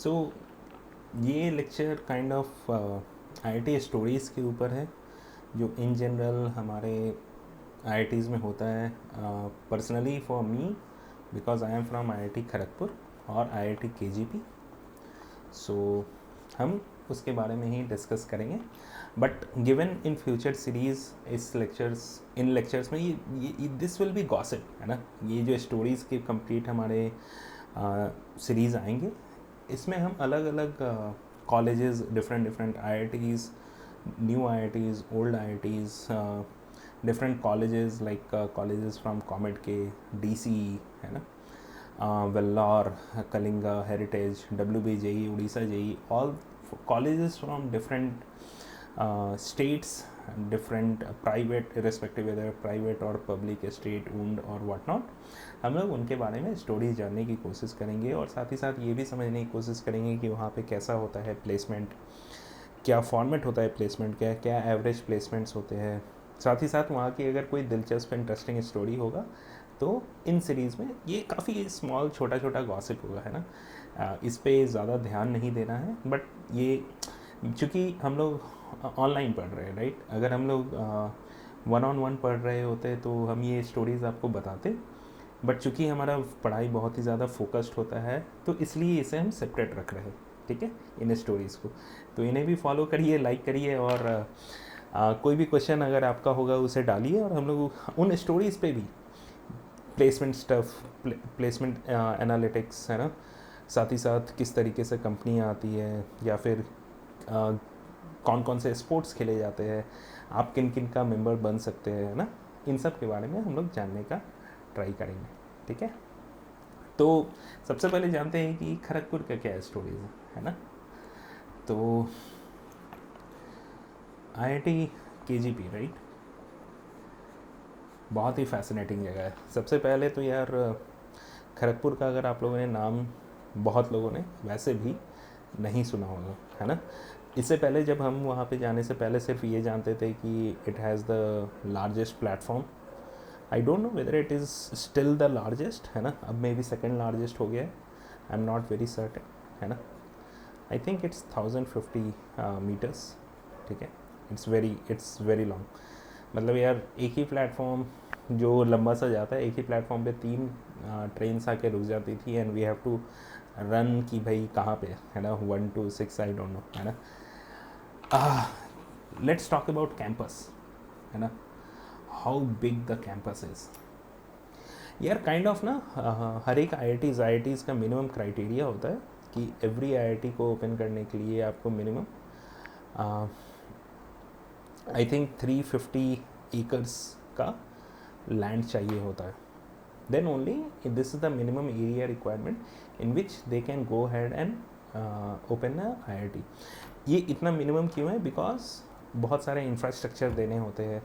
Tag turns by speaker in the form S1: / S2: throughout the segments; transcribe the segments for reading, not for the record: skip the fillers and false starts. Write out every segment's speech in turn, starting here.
S1: सो ये lecture kind of IIT stories के ऊपर है जो इन जनरल हमारे आईआईटीज़ में होता है। Personally for me, because I am from IIT Kharagpur और आईआईटी केजीपी, सो हम उसके बारे में ही डिस्कस करेंगे। But given in future series in lectures में ये दिस विल बी गॉसिप, है ना। ये जो स्टोरीज़ के कंप्लीट हमारे सीरीज़ आएंगे, इसमें हम अलग अलग colleges, different IITs, new IITs, old IITs, different colleges like colleges from COMED K, DC, है ना, Vellore, Kalinga, Heritage, WBJE, Orissa JE, all colleges from different states, different private, irrespective whether private or public, state owned or what not, हम लोग उनके बारे में stories जानने की कोशिश करेंगे और साथ ही साथ ये भी समझने की कोशिश करेंगे कि वहाँ पे कैसा होता है प्लेसमेंट, क्या फॉर्मेट होता है प्लेसमेंट, क्या एवरेज प्लेसमेंट्स होते हैं। साथ ही साथ वहाँ की अगर कोई दिलचस्प इंटरेस्टिंग स्टोरी होगा तो इन सीरीज़ में ये काफ़ी स्मॉल छोटा छोटा गॉसिप होगा, है ना। इस पे ज़्यादा ध्यान नहीं देना है। बट ये चूँकि हम लोग ऑनलाइन पढ़ रहे हैं, राइट, अगर हम लोग 1-on-1 पढ़ रहे होते तो हम ये स्टोरीज़ आपको बताते। बट चूँकि हमारा पढ़ाई बहुत ही ज़्यादा फोकस्ड होता है तो इसलिए इसे हम सेपरेट रख रहे हैं, ठीक है, इन स्टोरीज़ को। तो इन्हें भी फॉलो करिए, लाइक करिए और कोई भी क्वेश्चन अगर आपका होगा उसे डालिए और हम लोग उन स्टोरीज़ पे भी प्लेसमेंट स्टफ, प्लेसमेंट एनालिटिक्स, है ना, साथ ही साथ किस तरीके से कंपनियाँ आती है या फिर कौन कौन से स्पोर्ट्स खेले जाते हैं, आप किन किन का मेंबर बन सकते हैं, है ना, इन सब के बारे में हम लोग जानने का ट्राई करेंगे, ठीक है। तो सबसे पहले जानते हैं कि खड़गपुर का क्या स्टोरीज है ना। तो आईआईटी केजीपी, राइट, बहुत ही फैसिनेटिंग जगह है। सबसे पहले तो यार खड़गपुर का अगर आप लोगों ने नाम, बहुत लोगों ने वैसे भी नहीं सुना होगा, है ना। इससे पहले जब हम वहाँ पे जाने से पहले सिर्फ ये जानते थे कि it has the largest platform. I don't know whether it is still the largest, है ना, अब मे बी सेकेंड लार्जेस्ट हो गया है, I am not very certain, है ना। आई थिंक इट्स 1050 मीटर्स, ठीक है। इट्स वेरी लॉन्ग, मतलब यार एक ही प्लेटफॉर्म जो लंबा सा जाता है, एक ही प्लेटफॉर्म पे 3 ट्रेन आके रुक जाती थी and we have to run कि भाई कहाँ पे, है ना, 1 to 6, आई डोंट नो, है ना। लेट्स टॉक अबाउट कैंपस, है ना, how big the campus is. यार काइंड ऑफ ना हर एक आईआईटीज़ का मिनिमम क्राइटेरिया होता है कि एवरी आईआईटी को ओपन करने के लिए आपको मिनिमम आई थिंक 350 एकर्स का लैंड चाहिए होता है। Then only this is the minimum area requirement in which they can go ahead and open a IIT. ये इतना मिनिमम क्यों है? बिकॉज बहुत सारे इंफ्रास्ट्रक्चर देने होते हैं,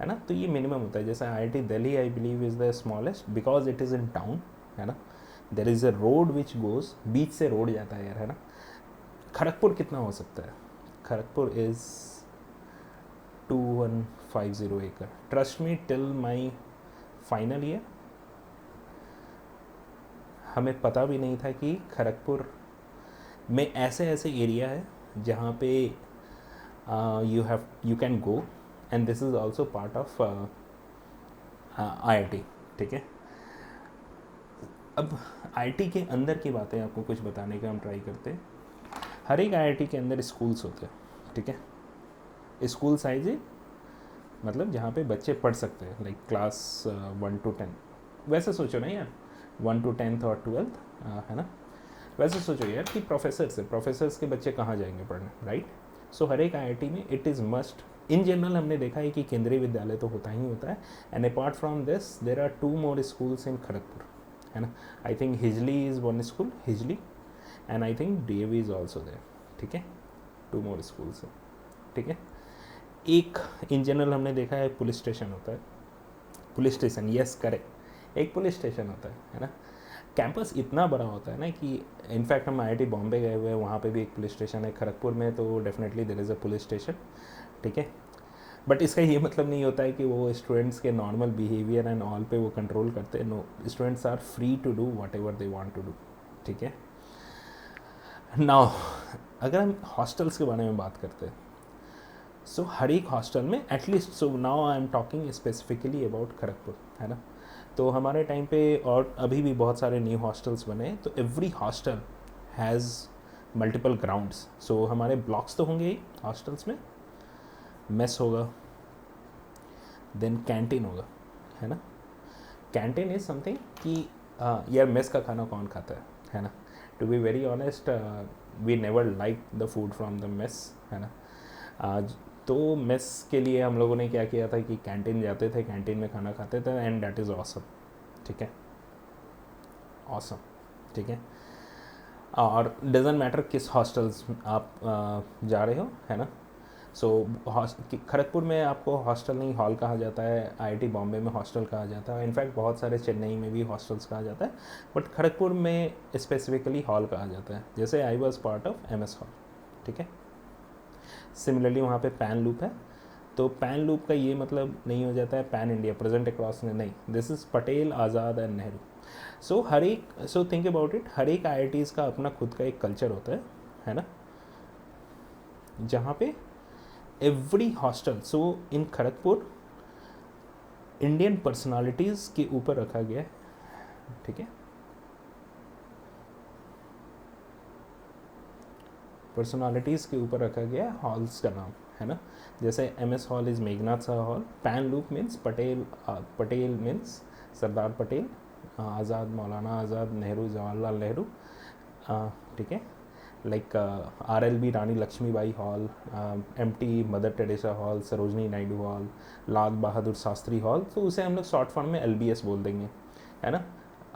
S1: है ना, तो ये मिनिमम होता है। जैसे IIT Delhi I believe is the smallest because it is in town, है ना। There is a road which goes, बीच से रोड जाता है यार, है ना। खड़गपुर कितना हो सकता है? खड़गपुर इज़ 2150 एकड़। Trust me, till my final year हमें पता भी नहीं था कि खड़गपुर में ऐसे ऐसे एरिया है जहाँ पे you can go and this is also part of IIT, ठीक है। अब आईआईटी के अंदर की बातें आपको कुछ बताने का हम ट्राई करते हैं। हर एक आईआईटी के अंदर स्कूल्स होते हैं, ठीक है। स्कूल साइज है, मतलब जहाँ पे बच्चे पढ़ सकते हैं, लाइक क्लास 1 to 10। वैसे सोचो ना यार, 1 to 10th और 12th, है ना। वैसे सोचो यार कि प्रोफेसर्स के बच्चे कहाँ जाएंगे पढ़ने, राइट। सो हर एक आईआईटी में it is must. In general हमने देखा है कि केंद्रीय विद्यालय तो होता ही होता है, and apart from this there are 2 more schools in Kharagpur, है ना। I think Hijli is 1 school, Hijli, and I think DAV is also there, ठीक है। 2 more स्कूल्स है, ठीक है। एक इन जनरल हमने देखा है पुलिस स्टेशन होता है, पुलिस स्टेशन, यस करेक्ट, एक पुलिस स्टेशन होता है ना। कैंपस इतना बड़ा होता है ना कि इनफैक्ट हम आईआईटी बॉम्बे गए हुए हैं, वहाँ पे भी एक पुलिस स्टेशन है। खड़गपुर में तो definitely there is a police station, ठीक है। बट इसका ये मतलब नहीं होता है कि वो स्टूडेंट्स के नॉर्मल बिहेवियर एंड ऑल पे वो कंट्रोल करते हैं। No, students are free to do whatever they want to do, ठीक है। नाउ अगर हम हॉस्टल्स के बारे में बात करते हैं, सो हर एक हॉस्टल में at least, so now I am talking specifically about Kharagpur, है ना। तो हमारे टाइम पे और अभी भी बहुत सारे न्यू हॉस्टल्स बने, तो every hostel has multiple grounds. So हमारे ब्लॉक्स तो होंगे ही हॉस्टल्स में, मेस होगा, देन कैंटीन होगा, है ना। कैंटीन इज़ समथिंग कि यार मेस का खाना कौन खाता है ना। To be very honest, we never like the food from the mess, है ना। आज तो मेस के लिए हम लोगों ने क्या किया था कि कैंटीन जाते थे, कैंटीन में खाना खाते थे, एंड दैट इज़ ऑसम, ठीक है, ऑसम, ठीक है। और डजेंट मैटर किस हॉस्टल्स आप जा रहे हो, है ना। सो खड़गपुर में आपको हॉस्टल नहीं हॉल कहा जाता है, आईआईटी बॉम्बे में हॉस्टल कहा जाता है, इनफैक्ट बहुत सारे चेन्नई में भी हॉस्टल्स कहा जाता है, बट खड़गपुर में स्पेसिफिकली हॉल कहा जाता है। जैसे I was part of MS hall, ठीक है। सिमिलरली वहाँ पे पैन लूप है, तो पैन लूप का ये मतलब नहीं हो जाता है पैन इंडिया, प्रेजेंट अक्रॉस में, नहीं, this is Patel, Azad and Nehru. So हर एक, सो थिंक अबाउट इट, हर एक आईआईटीज़ का अपना खुद का एक कल्चर होता है ना, जहाँ पे एवरी हॉस्टल, सो इन खड़गपुर इंडियन पर्सनालिटीज़ के ऊपर रखा गया है, ठीक है, पर्सनालिटीज़ के ऊपर रखा गया है हॉल्स का नाम, है ना। जैसे MS hall is Meghnath Saha hall, पैन लूप मीन्स पटेल, पटेल मीन्स सरदार पटेल, आज़ाद मौलाना आज़ाद, नेहरू जवाहरलाल नेहरू, ठीक है। Like RLB Rani Lakshmibai hall, MT Mother Teresa hall, Sarojini Naidu hall, Lal Bahadur Shastri hall, तो उसे हम लोग शॉर्ट फॉर्म में एलबीएस बोल देंगे, है ना।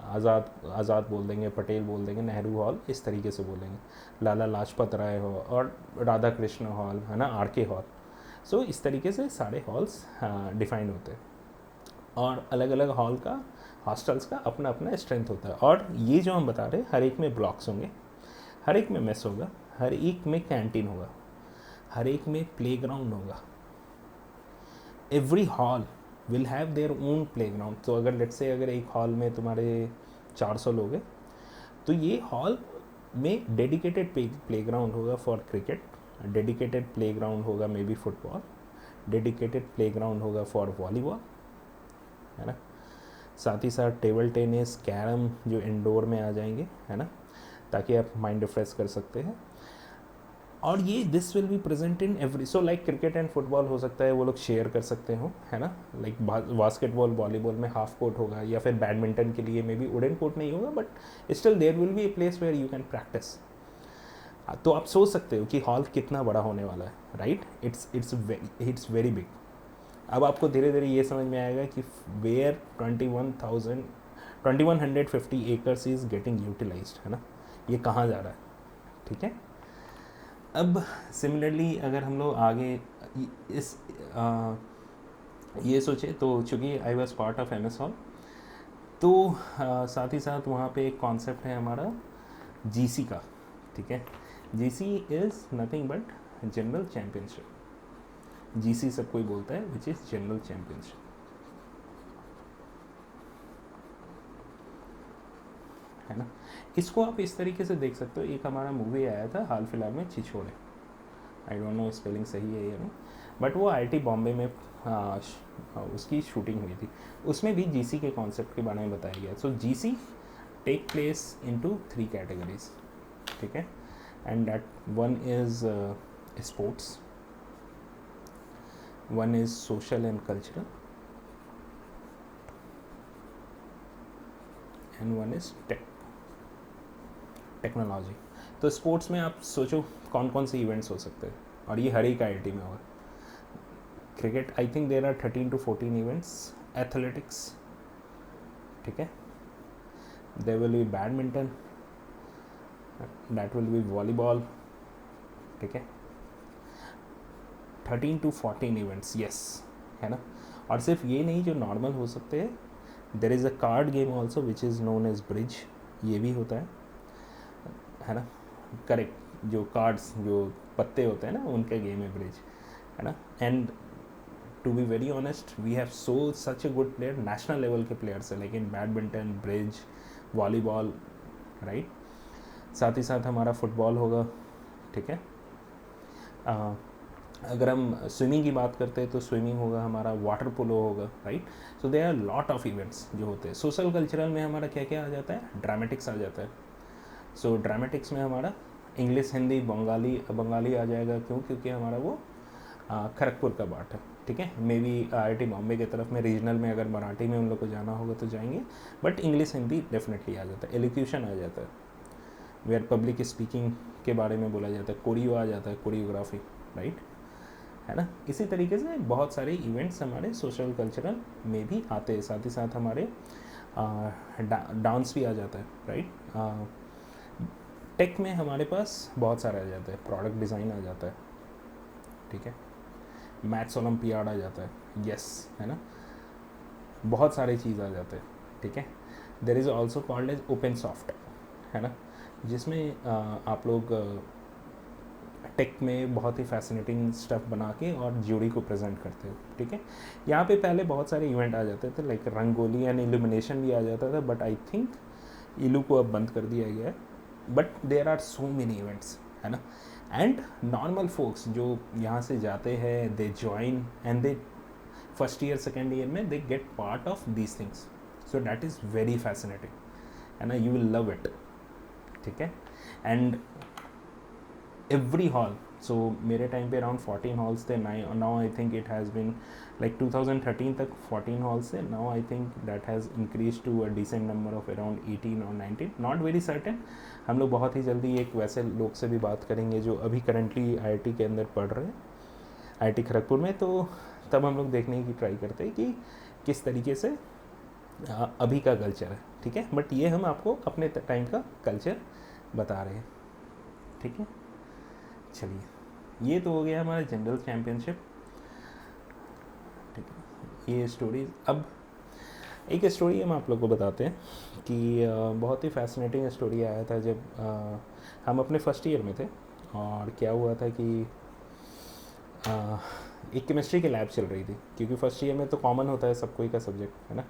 S1: आज़ाद आज़ाद बोल देंगे, पटेल बोल देंगे, नेहरू हॉल इस तरीके से बोलेंगे, लाला लाजपत राय हॉल और राधा कृष्ण हॉल, है ना, आरके हॉल। सो इस तरीके से सारे हॉल्स डिफाइन होते हैं, और अलग अलग हॉल का, हॉस्टल्स का अपना अपना स्ट्रेंथ होता है। और ये जो हम बता रहे हैं, हर एक में ब्लॉक्स होंगे, हर एक में मेस होगा, हर एक में कैंटीन होगा, हर एक में प्लेग्राउंड होगा। Every hall will have their own playground. तो अगर लेट्स से अगर एक हॉल में तुम्हारे 400 लोग हैं, तो ये हॉल में डेडिकेटेड प्लेग्राउंड होगा फॉर क्रिकेट, डेडिकेटेड प्लेग्राउंड होगा may be football, dedicated playground होगा फॉर वॉलीबॉल, है ना। साथ ही साथ टेबल टेनिस, कैरम जो इंडोर में आ जाएंगे, है ना, ताकि आप माइंड रिफ्रेश कर सकते हैं। और ये this will be present in every, so like cricket and football हो सकता है वो लोग शेयर कर सकते हो, है ना। लाइक बास्केटबॉल, वॉलीबॉल में हाफ कोर्ट होगा, या फिर बैडमिंटन के लिए मे बी वुडन कोर्ट नहीं होगा, but still there will be a place where you can practise. तो आप सोच सकते हो कि हॉल कितना बड़ा होने वाला है, राइट। It's very big. अब आपको धीरे धीरे ये समझ में आएगा कि where 2150 acres is getting utilised, है ना, ये कहाँ जा रहा है, ठीक है। अब सिमिलरली अगर हम लोग आगे इस ये सोचे, तो चूँकि I was part of MS hall, तो साथ ही साथ वहाँ पे एक कॉन्सेप्ट है हमारा जीसी का, ठीक है। GC is nothing but general championship. GC सब कोई बोलता है, विच इज़ जनरल चैम्पियनशिप, है ना। इसको आप इस तरीके से देख सकते हो, एक हमारा मूवी आया था हाल फिलहाल में, छिछोरे, आई डोंट नो स्पेलिंग सही है या नहीं, बट वो आईआईटी बॉम्बे में उसकी शूटिंग हुई थी। उसमें भी जीसी के कॉन्सेप्ट के बारे में बताया गया। So GC take place into 3 categories, ठीक है, and that one is sports, one is social and cultural, and one is technology. तो स्पोर्ट्स में आप सोचो कौन कौन से इवेंट्स हो सकते हैं, और ये हर एक आईआईटी में होगा। Cricket, I think there are 13 to 14 events, athletics, ठीक है, there will be badminton, that will be volleyball, ठीक है, 13 to 14 इवेंट्स, यस, है ना। और सिर्फ ये नहीं जो नॉर्मल हो सकते हैं, there is a card game also which is known as bridge, ये भी होता है ना, करेक्ट, जो कार्ड्स, जो पत्ते होते हैं ना, उनका गेम है ब्रिज, है ना। And to be very honest, we have so such a good player, national level के प्लेयर्स है, लेकिन बैडमिंटन, ब्रिज, वॉलीबॉल, राइट। साथ ही साथ हमारा फुटबॉल होगा, ठीक है। अगर हम स्विमिंग की बात करते हैं तो स्विमिंग होगा हमारा, वाटर पोलो होगा, right. So there are lot of events जो होते हैं। सोशल कल्चरल में हमारा क्या क्या आ जाता है, ड्रामेटिक्स आ जाता है। सो ड्रामेटिक्स में हमारा इंग्लिश, हिंदी, बंगाली आ जाएगा। क्यों? क्योंकि हमारा वो खड़गपुर का पार्ट है, ठीक है। मे बी IIT बॉम्बे की तरफ में रीजनल में अगर मराठी में उन लोग को जाना होगा तो जाएंगे, बट इंग्लिश, हिंदी डेफिनेटली आ जाता है। एलोक्यूशन आ जाता है, वेयर पब्लिक स्पीकिंग के बारे में बोला जाता है। कोरियो आ जाता है, कोरियोग्राफी, राइट, है ना। इसी तरीके से बहुत सारे इवेंट्स हमारे सोशल कल्चरल में भी आते हैं। साथ ही साथ हमारे डांस भी आ जाता है, राइट। टेक में हमारे पास बहुत सारे आ जाता है, प्रोडक्ट डिज़ाइन आ जाता है, ठीक है। मैथ्स ओलंपियाड आ जाता है, यस, है ना। बहुत सारे चीज़ आ जाते हैं, ठीक है। There is also called as open soft, है ना, जिसमें आप लोग टेक में बहुत ही फैसिनेटिंग स्टफ बना के और ज्यूरी को प्रेजेंट करते हो, ठीक है। यहाँ पे पहले बहुत सारे इवेंट आ जाते थे, लाइक रंगोली एंड इल्यूमिनेशन भी आ जाता था, बट आई थिंक इलू को अब बंद कर दिया गया है। But there are so many events, है ना। एंड नॉर्मल फोक्स जो यहाँ से जाते हैं, they join and they first year second year में they get part of these things. So that is very fascinating, है ना, यू विल लव इट, ठीक है। एंड एवरी हॉल, सो मेरे टाइम पे अराउंड 14 हॉल्स थे, now I think it has been like 2013 तक 14 halls थे। Now I think that has increase to a decent number of around 18 और 19, नॉट वेरी सर्टेन। हम लोग बहुत ही जल्दी एक वैसे लोग से भी बात करेंगे जो अभी करंटली IIT के अंदर पढ़ रहे हैं, IIT खड़गपुर में, तो तब हम लोग देखने की ट्राई करते हैं कि किस तरीके से अभी का कल्चर है, ठीक है। बट ये हम आपको अपने टाइम का कल्चर बता रहे हैं, ठीक है। चलिए, ये तो हो गया हमारा जनरल चैम्पियनशिप, ठीक है। ये स्टोरी, अब एक स्टोरी हम आप लोग को बताते हैं कि बहुत ही फैसिनेटिंग स्टोरी आया था जब हम अपने फर्स्ट ईयर में थे। और क्या हुआ था कि एक केमिस्ट्री की लैब चल रही थी, क्योंकि फर्स्ट ईयर में तो कॉमन होता है सब कोई का सब्जेक्ट, है ना।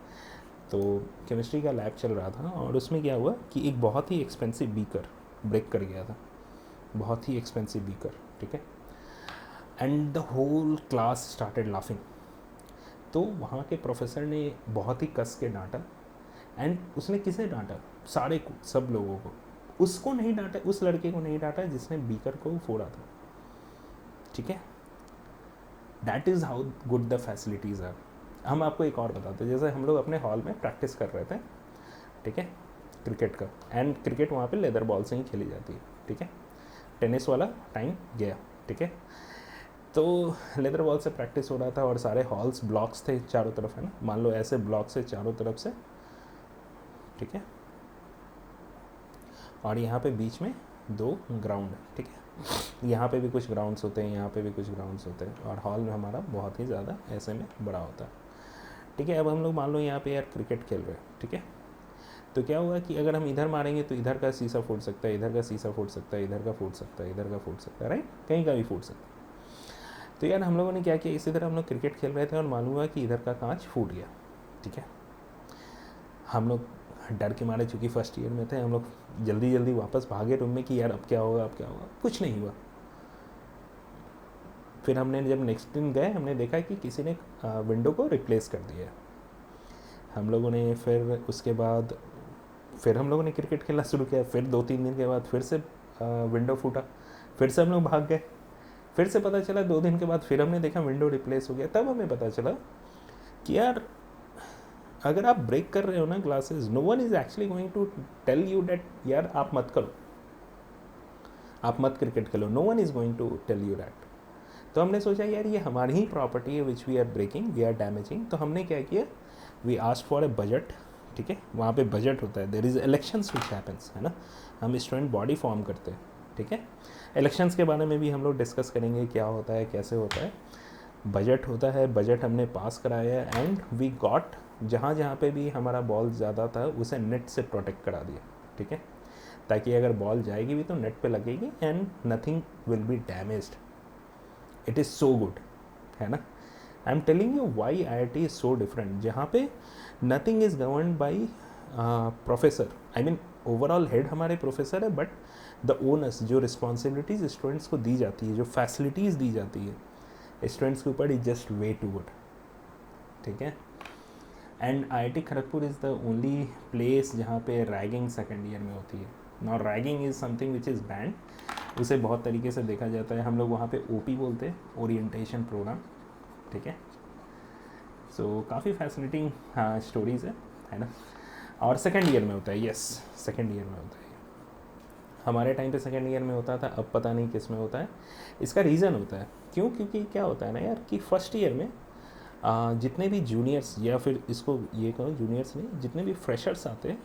S1: तो केमिस्ट्री का लैब चल रहा था और उसमें क्या हुआ कि एक बहुत ही एक्सपेंसिव बीकर ब्रेक कर गया था, बहुत ही एक्सपेंसिव बीकर, ठीक है। And the whole class started laughing. तो वहाँ के प्रोफेसर ने बहुत ही कस के डांटा। एंड उसने किसे डांटा? सारे को, सब लोगों को। उसको नहीं डांटा, उस लड़के को नहीं डांटा जिसने बीकर को फोड़ा था, ठीक है। That is how good the facilities are. हम आपको एक और बताते हैं, जैसे हम लोग अपने हॉल में प्रैक्टिस कर रहे थे, ठीक है, क्रिकेट का। एंड क्रिकेट वहाँ पे लेदर बॉल से ही खेली जाती है, ठीक है। टेनिस वाला टाइम गया, ठीक है। तो लेदर बॉल से प्रैक्टिस हो रहा था और सारे हॉल्स ब्लॉक्स थे चारों तरफ, है ना। मान लो ऐसे ब्लॉक से चारों तरफ से, ठीक है। और यहाँ पे बीच में 2 ग्राउंड, ठीक है। यहाँ पे भी कुछ ग्राउंड्स होते हैं, यहाँ पे भी कुछ ग्राउंड्स होते हैं, और हॉल में हमारा बहुत ही ज़्यादा ऐसे में बड़ा होता है, ठीक है। अब हम लोग मान लो यहाँ पे यार क्रिकेट खेल रहे हैं, ठीक है। तो क्या हुआ कि अगर हम इधर मारेंगे तो इधर का शीशा फूट सकता है, इधर का शीशा फूट सकता है, इधर का फूट सकता है, इधर का फूट सकता है, राइट, कहीं का भी फूट सकता है। तो यार हम लोगों ने क्या किया, इसी तरह हम लोग क्रिकेट खेल रहे थे और मालूम हुआ कि इधर का कांच फूट गया, ठीक है। हम लोग डर के मारे, चूँकि फर्स्ट ईयर में थे, हम लोग जल्दी जल्दी वापस भागे रूम में कि यार अब क्या होगा, अब क्या होगा। कुछ नहीं हुआ। फिर हमने जब नेक्स्ट दिन गए, हमने देखा कि किसी ने विंडो को रिप्लेस कर दिया। हम लोगों ने फिर उसके बाद फिर हम लोगों ने क्रिकेट खेलना शुरू किया। फिर 2-3 दिन के बाद फिर से विंडो फूटा, फिर से हम लोग भाग गए। फिर से पता चला 2 दिन के बाद फिर हमने देखा विंडो रिप्लेस हो गया। तब हमें पता चला कि यार अगर आप ब्रेक कर रहे हो ना glasses, no one is actually going to tell you that यार आप मत करो, आप मत क्रिकेट खेलो, no one is going to tell you that. तो हमने सोचा यार ये हमारी ही प्रॉपर्टी है which we are breaking, we are damaging. तो हमने क्या किया, we asked for a budget, ठीक है। वहाँ पे बजट होता है, there is elections which happens, है ना। हम स्टूडेंट बॉडी फॉर्म करते हैं, ठीक है। इलेक्शंस के बारे में भी हम लोग डिस्कस करेंगे, क्या होता है, कैसे होता है। बजट होता है, बजट हमने पास कराया एंड वी गॉट, जहाँ जहाँ पे भी हमारा बॉल ज़्यादा था उसे नेट से प्रोटेक्ट करा दिया, ठीक है, ताकि अगर बॉल जाएगी भी तो नेट पे लगेगी and nothing will be damaged. It is so good, है ना। I am telling you why IIT is so different, जहाँ पे nothing is govern by professor, I mean overall head हमारे प्रोफेसर है, बट द ओनर्स, जो responsibilities students को दी जाती है, जो फैसिलिटीज़ दी जाती है स्टूडेंट्स के ऊपर, is just way too good, ठीक है। And IIT Kharagpur is the only place जहाँ पे रैगिंग सेकेंड ईयर में होती है। Now ragging is something which is banned, उसे बहुत तरीके से देखा जाता है। हम लोग वहाँ पे OP बोलते हैं, ओरिएंटेशन प्रोग्राम, ठीक है। सो काफ़ी फैसिनेटिंग स्टोरीज़ है ना। और सेकेंड ईयर में होता है, यस सेकेंड ईयर में होता है। हमारे टाइम पे सेकेंड ईयर में होता था, अब पता नहीं किस में होता है। इसका रीज़न होता है क्यों, क्योंकि क्या होता है ना यार कि फर्स्ट ईयर में जितने भी जूनियर्स, या फिर इसको ये कहो जूनियर्स नहीं, जितने भी फ्रेशर्स आते हैं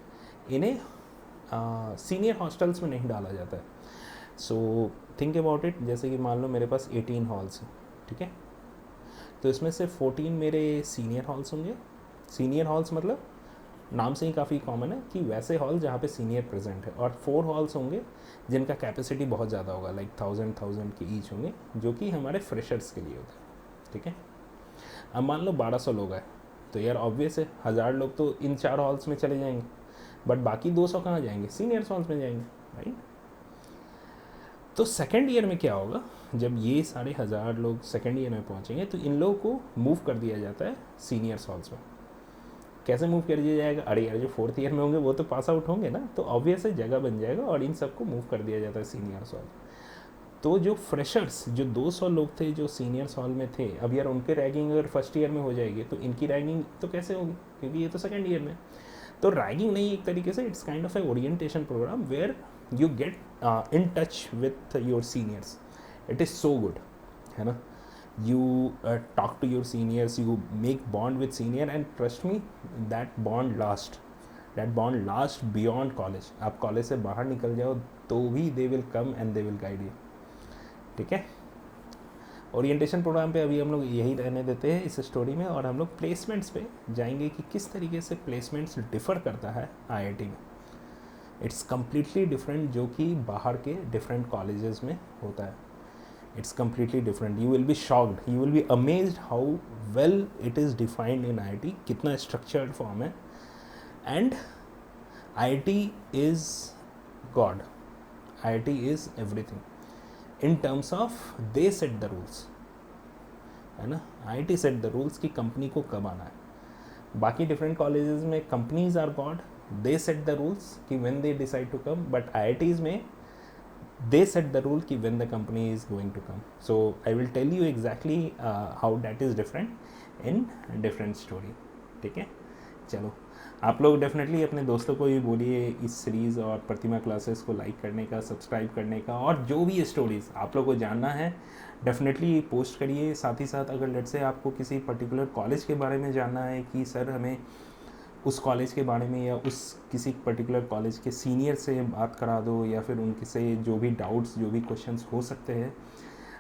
S1: इन्हें सीनियर हॉस्टल्स में नहीं डाला जाता है। सो थिंक अबाउट इट, जैसे कि मान लो मेरे पास 18 हॉल्स हैं, ठीक है, तो इसमें से 14 मेरे सीनियर हॉल्स होंगे। सीनियर हॉल्स मतलब नाम से ही काफ़ी कॉमन है कि वैसे हॉल जहाँ पे सीनियर प्रेजेंट है, और 4 हॉल्स होंगे जिनका कैपेसिटी बहुत ज़्यादा होगा, लाइक 1000 के ईच होंगे, जो कि हमारे फ्रेशर्स के लिए होता है, ठीक है। अब मान लो 1200 लोग हैं, तो यार ऑब्वियस है 1000 लोग तो इन 4 हॉल्स में चले जाएंगे, बट बाकी 200 कहाँ जाएंगे, सीनियर्स हॉल्स में जाएंगे, राइट। तो सेकेंड ईयर में क्या होगा, जब ये 1500 लोग सेकेंड ईयर में पहुँचेंगे तो इन लोगों को मूव कर दिया जाता है सीनियर्स हॉल्स में। कैसे मूव कर दिया जाएगा, अरे यार जो 4th ईयर में होंगे वो तो पास आउट होंगे ना, तो ऑब्वियस है जगह बन जाएगा और इन सबको मूव कर दिया जाता है सीनियर्स हॉल। तो जो फ्रेशर्स, जो 200 लोग थे जो सीनियर्स हॉल में थे, अब यार उनके रैगिंग अगर फर्स्ट ईयर में हो जाएगी तो इनकी रैगिंग तो कैसे होगी, क्योंकि ये तो सेकेंड ईयर में। तो रैगिंग नहीं, एक तरीके से it's kind of a orientation programme where you get in touch with your seniors. It is so good, है ना। You talk to your seniors, you make bond with senior, and trust me, that bond lasts beyond college. आप college से बाहर निकल जाओ तो भी they will come and they will guide you, ठीक है। ओरिएंटेशन प्रोग्राम पे अभी हम लोग यही रहने देते हैं इस स्टोरी में, और हम लोग प्लेसमेंट्स पे जाएंगे कि किस तरीके से प्लेसमेंट्स डिफ़र करता है IIT में। इट्स कम्प्लीटली डिफरेंट जो कि बाहर के डिफरेंट कॉलेजेस में होता है। It's completely different. You will be shocked. You will be amazed how well it is defined in IIT. कितना structured form है. And IIT is God. IIT is everything. In terms of they set the rules. है ना. IIT set the rules कि company को कब आना है. बाकी different colleges में companies are God. They set the rules कि when they decide to come. But IITs में they set the rule कि when the company is going to come. So I will tell you exactly how that is different in different story, ठीक है। चलो आप लोग definitely अपने दोस्तों को भी बोलिए इस सीरीज़ और प्रतिमा क्लासेस को लाइक करने का, सब्सक्राइब करने का, और जो भी स्टोरीज़ आप लोग को जानना है डेफिनेटली पोस्ट करिए। साथ ही साथ अगर लेट से आपको किसी पर्टिकुलर कॉलेज के बारे में जानना है कि सर हमें उस कॉलेज के बारे में या उस किसी पर्टिकुलर कॉलेज के सीनियर से बात करा दो, या फिर उनके से जो भी डाउट्स, जो भी क्वेश्चंस हो सकते हैं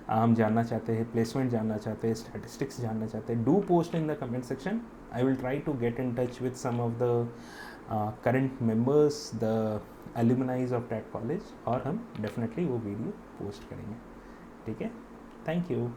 S1: हम जानना चाहते हैं, प्लेसमेंट जानना चाहते हैं, स्टैटिस्टिक्स जानना चाहते हैं, do post in the comment section. I will try to get in touch with some of the current members, the alumni of that college, और हम डेफिनेटली वो वीडियो पोस्ट करेंगे, ठीक है। Thank you.